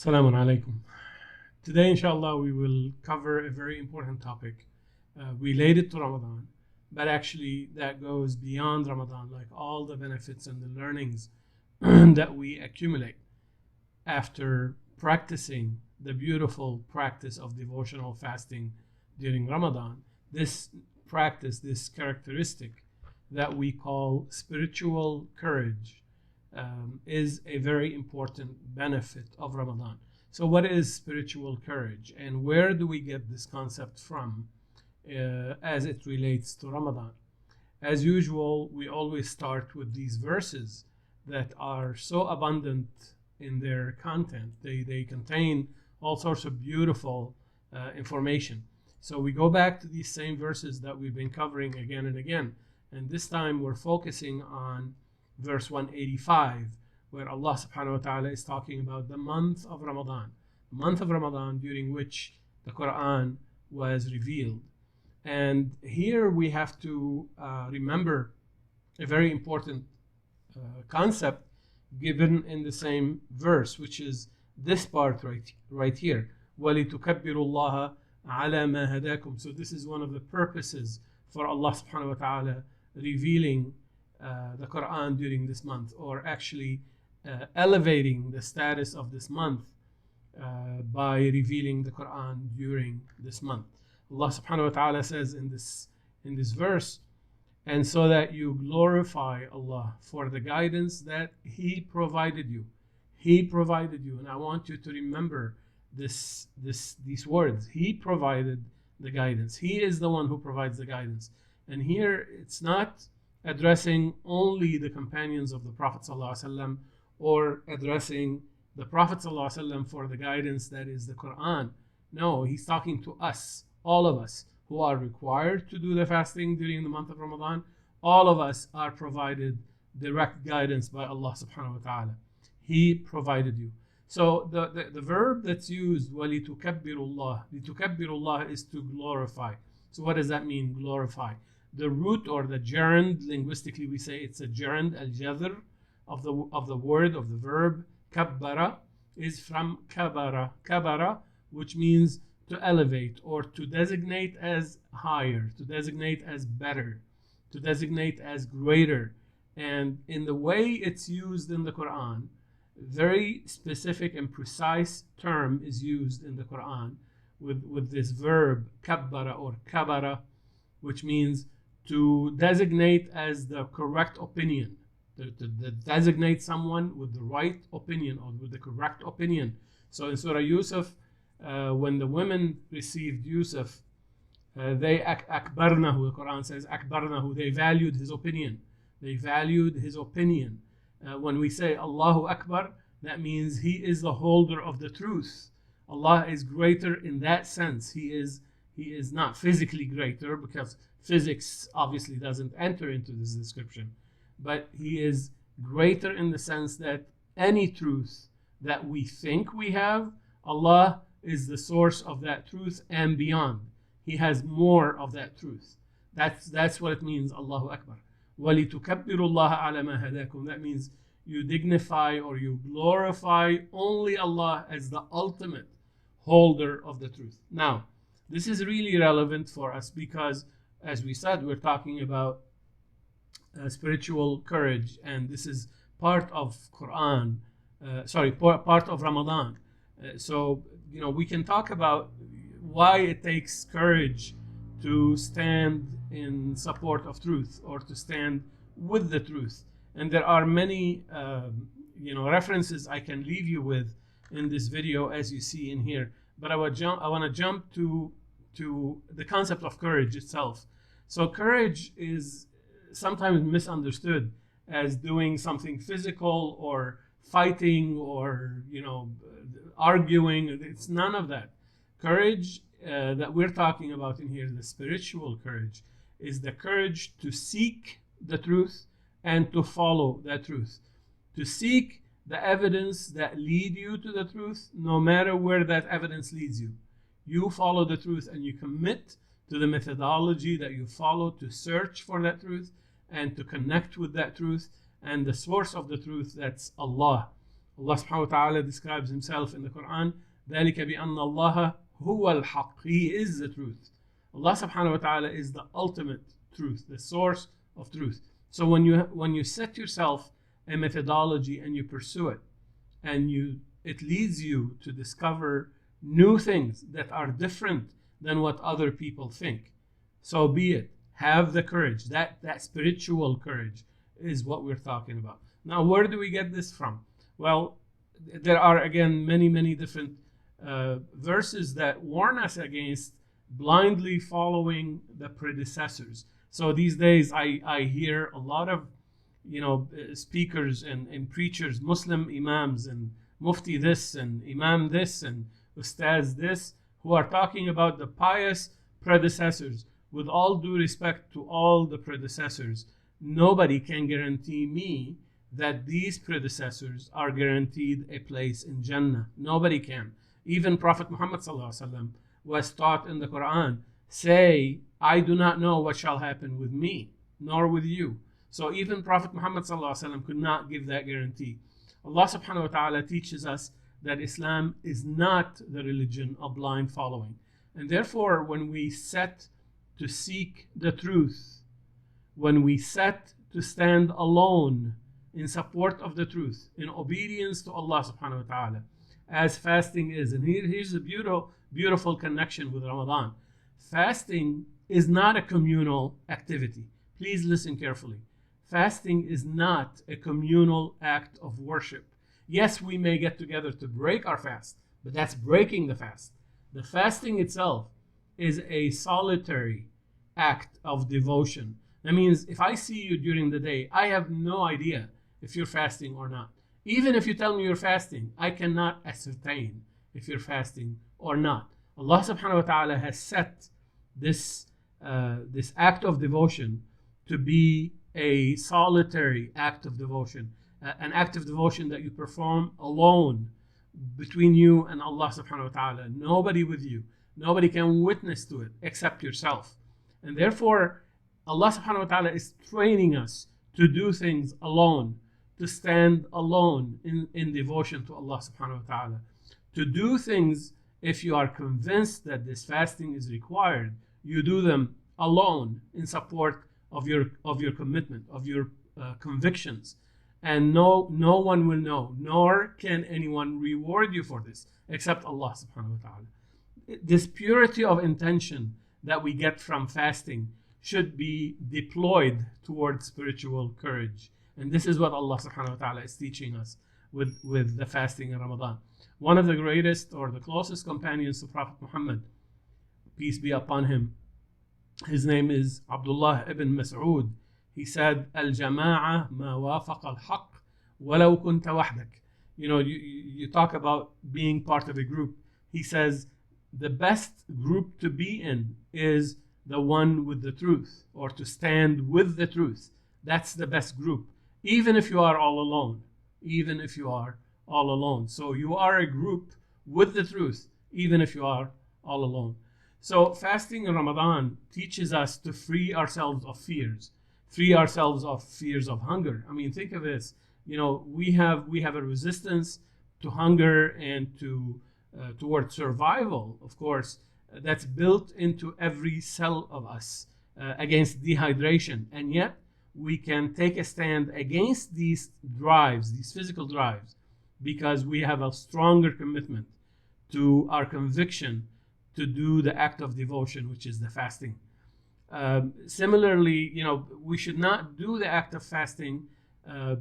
Assalamu alaikum. Today, inshallah, we will cover a very important topic related to Ramadan, but actually that goes beyond Ramadan, like all the benefits and the learnings that we accumulate after practicing the beautiful practice of devotional fasting during Ramadan. This practice, this characteristic that we call spiritual courage, is a very important benefit of Ramadan. So what is spiritual courage, and where do we get this concept from as it relates to Ramadan? As usual, we always start with these verses that are so abundant in their content. They contain all sorts of beautiful information. So we go back to these same verses that we've been covering again and again. And this time we're focusing on verse 185, where Allah subhanahu wa ta'ala is talking about the month of Ramadan during which the Quran was revealed. And here we have to remember a very important concept given in the same verse, which is this part right here. وَلِتُكَبِّرُوا اللَّهَ عَلَى مَا هَدَاكُمْ. So this is one of the purposes for Allah subhanahu wa ta'ala revealing the Quran during this month, or actually elevating the status of this month by revealing the Quran during this month. Allah subhanahu wa ta'ala says in this verse, and so that you glorify Allah for the guidance that He provided you. He provided you, and I want you to remember these words. He provided the guidance. He is the one who provides the guidance. And here it's not addressing only the companions of the Prophet ﷺ, or addressing the Prophet ﷺ for the guidance that is the Quran. No, he's talking to us, all of us who are required to do the fasting during the month of Ramadan. All of us are provided direct guidance by Allah subhanahu wa ta'ala. He provided you. So the verb that's used, وَلِتُكَبِّرُوا اللَّهِ, لِتُكَبِّرُوا اللَّهِ, is to glorify. So what does that mean, glorify? The root, or the gerund, linguistically we say it's a gerund, al-jadr, of the word, of the verb kabbara, is from kabara, which means to elevate, or to designate as higher, to designate as better, to designate as greater. And in the way it's used in the Quran, very specific and precise term is used in the Quran with this verb kabbara or kabara, which means to designate as the correct opinion, to designate someone with the right opinion or with the correct opinion. So in Surah Yusuf, when the women received Yusuf, they akbarnahu, the Quran says akbarnahu, they valued his opinion. They valued his opinion. When we say Allahu Akbar, that means He is the holder of the truth. Allah is greater in that sense. He is not physically greater, because physics obviously doesn't enter into this description. But He is greater in the sense that any truth that we think we have, Allah is the source of that truth and beyond. He has more of that truth. That's what it means, Allahu Akbar. وَلِتُكَبِّرُوا اللَّهَ عَلَى مَا هَدَاكُمْ. That means you dignify or you glorify only Allah as the ultimate holder of the truth. Now, this is really relevant for us because, as we said, we're talking about spiritual courage, and this is part of Quran, part of Ramadan. So, we can talk about why it takes courage to stand in support of truth, or to stand with the truth. And there are many, references I can leave you with in this video, as you see in here. But I want to jump to the concept of courage itself. So courage is sometimes misunderstood as doing something physical, or fighting, or arguing. It's none of that. Courage that we're talking about in here, the spiritual courage, is the courage to seek the truth and to follow that truth. To seek the evidence that lead you to the truth, no matter where that evidence leads you. You follow the truth, and you commit to the methodology that you follow to search for that truth and to connect with that truth and the source of the truth, that's Allah. Allah subhanahu wa ta'ala describes himself in the Quran, ذَلِكَ بِأَنَّ اللَّهَ هُوَ الْحَقِّ. He is the truth. Allah subhanahu wa ta'ala is the ultimate truth, the source of truth. So when you set yourself a methodology and you pursue it, and it leads you to discover new things that are different than what other people think, so be it. Have the courage. That spiritual courage is what we're talking about. Now, where do we get this from? Well, there are, again, many different verses that warn us against blindly following the predecessors. So these days I hear a lot of speakers and preachers, Muslim imams and mufti this and imam this and ustaz this, who are talking about the pious predecessors. With all due respect to all the predecessors, nobody can guarantee me that these predecessors are guaranteed a place in Jannah. Nobody can. Even Prophet Muhammad ﷺ was taught in the Quran, say, I do not know what shall happen with me, nor with you. So even Prophet Muhammad ﷺ could not give that guarantee. Allah subhanahu wa ta'ala teaches us that Islam is not the religion of blind following. And therefore, when we set to seek the truth, when we set to stand alone in support of the truth, in obedience to Allah subhanahu wa ta'ala, as fasting is. And here's a beautiful connection with Ramadan. Fasting is not a communal activity. Please listen carefully. Fasting is not a communal act of worship. Yes, we may get together to break our fast, but that's breaking the fast. The fasting itself is a solitary act of devotion. That means if I see you during the day, I have no idea if you're fasting or not. Even if you tell me you're fasting, I cannot ascertain if you're fasting or not. Allah subhanahu wa ta'ala has set this act of devotion to be a solitary act of devotion, an act of devotion that you perform alone between you and Allah subhanahu wa ta'ala. Nobody with you. Nobody can witness to it except yourself. And therefore, Allah subhanahu wa ta'ala is training us to do things alone, to stand alone in devotion to Allah subhanahu wa ta'ala. To do things, if you are convinced that this fasting is required, you do them alone in support of your commitment, of your convictions. And no one will know, nor can anyone reward you for this, except Allah subhanahu wa ta'ala. This purity of intention that we get from fasting should be deployed towards spiritual courage. And this is what Allah subhanahu wa ta'ala is teaching us with the fasting in Ramadan. One of the greatest or the closest companions to Prophet Muhammad, peace be upon him, his name is Abdullah ibn Mas'ud. He said, Al-jama'a ma wafaqa al-haq walau kunta wahdak. You talk about being part of a group. He says, the best group to be in is the one with the truth, or to stand with the truth. That's the best group, even if you are all alone. Even if you are all alone. So you are a group with the truth, even if you are all alone. So fasting in Ramadan teaches us to free ourselves of fears. Free ourselves of fears of hunger. I mean, think of this. We have a resistance to hunger and towards survival, of course, that's built into every cell of us against dehydration. And yet, we can take a stand against these drives, these physical drives, because we have a stronger commitment to our conviction to do the act of devotion, which is the fasting. Similarly, we should not do the act of fasting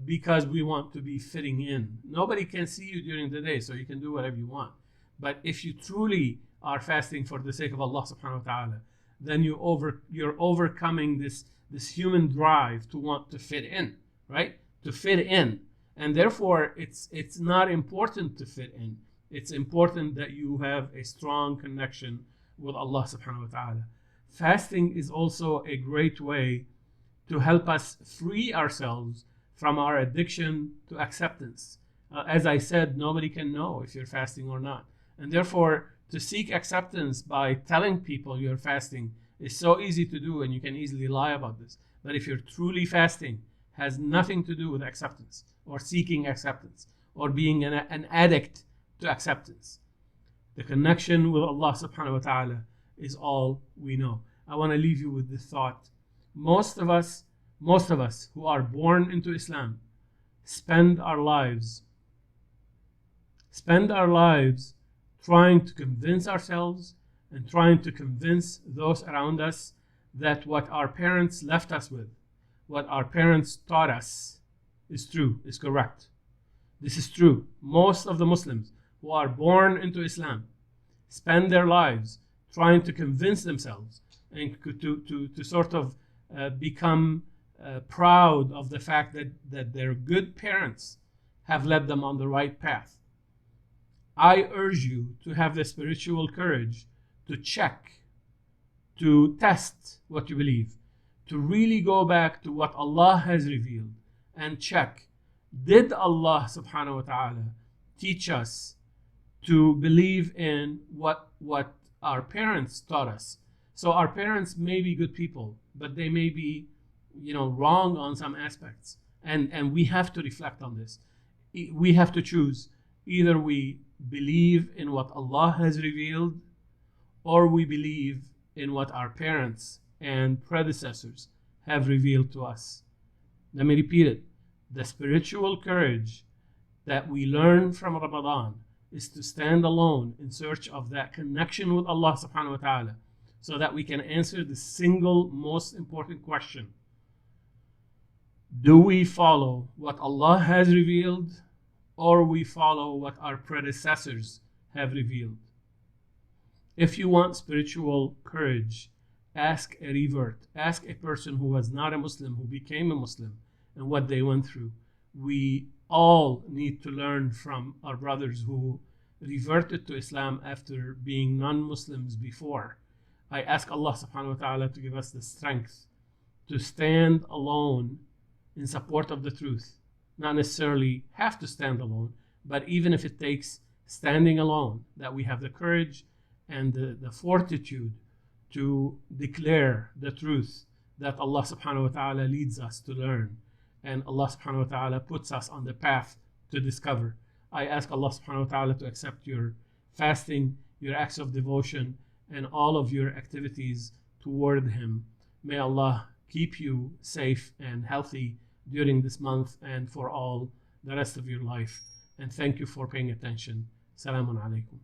because we want to be fitting in. Nobody can see you during the day, so you can do whatever you want. But if you truly are fasting for the sake of Allah subhanahu wa ta'ala, then you're overcoming this human drive to want to fit in, right? To fit in. And therefore, it's not important to fit in. It's important that you have a strong connection with Allah subhanahu wa ta'ala. Fasting is also a great way to help us free ourselves from our addiction to acceptance. As I said, nobody can know if you're fasting or not. And therefore, to seek acceptance by telling people you're fasting is so easy to do, and you can easily lie about this. But if you're truly fasting, has nothing to do with acceptance or seeking acceptance or being an addict to acceptance. The connection with Allah subhanahu wa ta'ala is all we know. I want to leave you with this thought. Most of us who are born into Islam spend our lives trying to convince ourselves and trying to convince those around us that what our parents left us with, what our parents taught us, is true, is correct. This is true. Most of the Muslims who are born into Islam spend their lives trying to convince themselves and to sort of become proud of the fact that their good parents have led them on the right path. I urge you to have the spiritual courage to check, to test what you believe, to really go back to what Allah has revealed and check, did Allah subhanahu wa ta'ala teach us to believe in what our parents taught us? So our parents may be good people, but they may be, wrong on some aspects. And we have to reflect on this. We have to choose. Either we believe in what Allah has revealed, or we believe in what our parents and predecessors have revealed to us. Let me repeat it. The spiritual courage that we learn from Ramadan is to stand alone in search of that connection with Allah subhanahu wa ta'ala, so that we can answer the single most important question. Do we follow what Allah has revealed, or we follow what our predecessors have revealed? If you want spiritual courage, ask a revert. Ask a person who was not a Muslim, who became a Muslim, and what they went through. We all need to learn from our brothers who reverted to Islam after being non-Muslims before. I ask Allah subhanahu wa ta'ala to give us the strength to stand alone in support of the truth. Not necessarily have to stand alone, but even if it takes standing alone, that we have the courage and the fortitude to declare the truth that Allah subhanahu wa ta'ala leads us to learn, and Allah subhanahu wa ta'ala puts us on the path to discover. I ask Allah subhanahu wa ta'ala to accept your fasting, your acts of devotion, and all of your activities toward Him. May Allah keep you safe and healthy during this month and for all the rest of your life. And thank you for paying attention. Salamun alaikum.